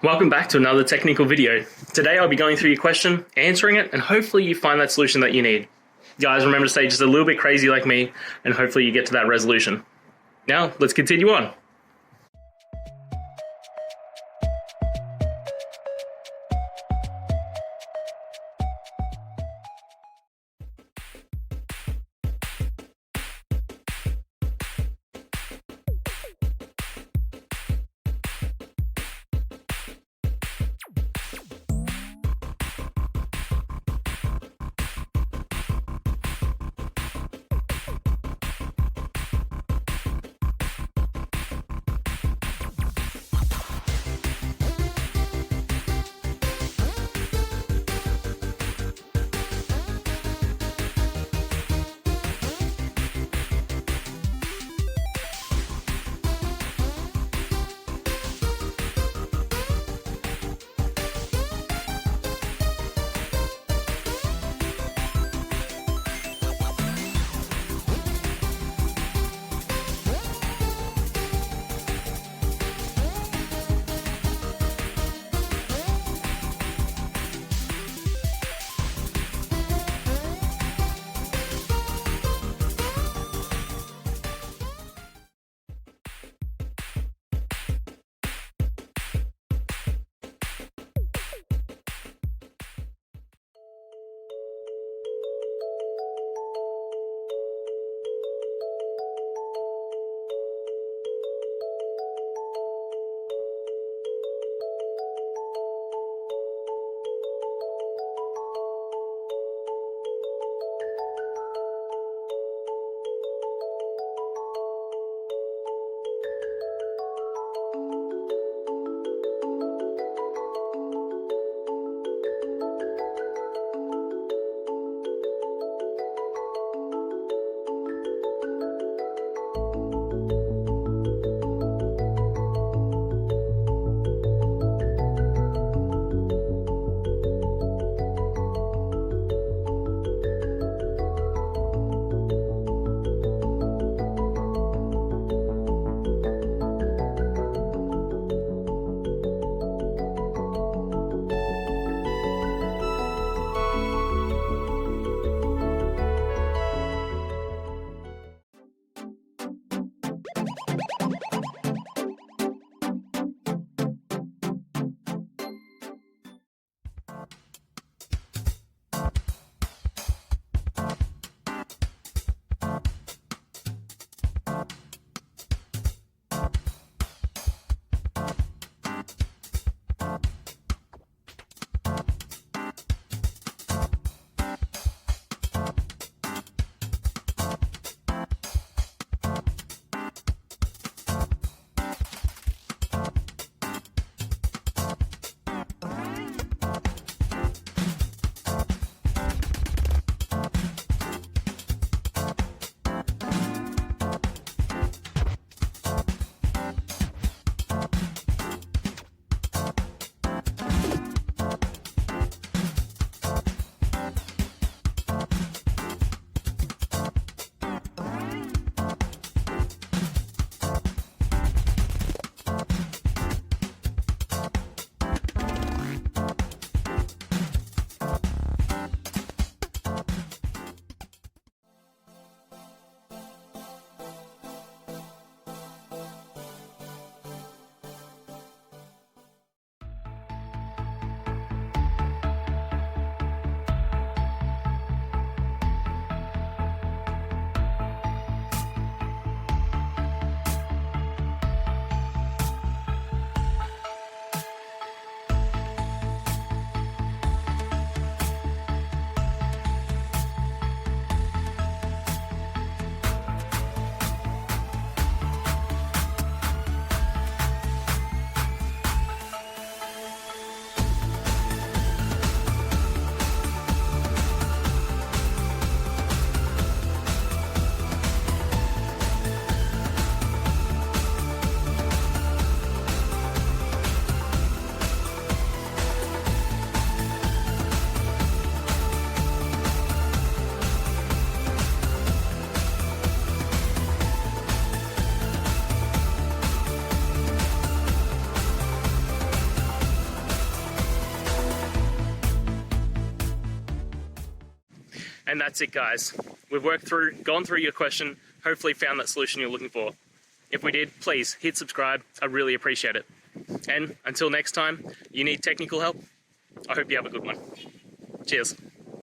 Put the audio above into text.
Welcome back to another technical video. Today I'll be going through your question, answering it, and hopefully you find that solution that you need. Guys, remember to stay just a little bit crazy like me, and hopefully you get to that resolution. Now, let's continue on. And that's it, guys. We've gone through your question, hopefully found that solution you're looking for. If we did, please hit subscribe. I really appreciate it. And until next time, you need technical help, I hope you have a good one. Cheers.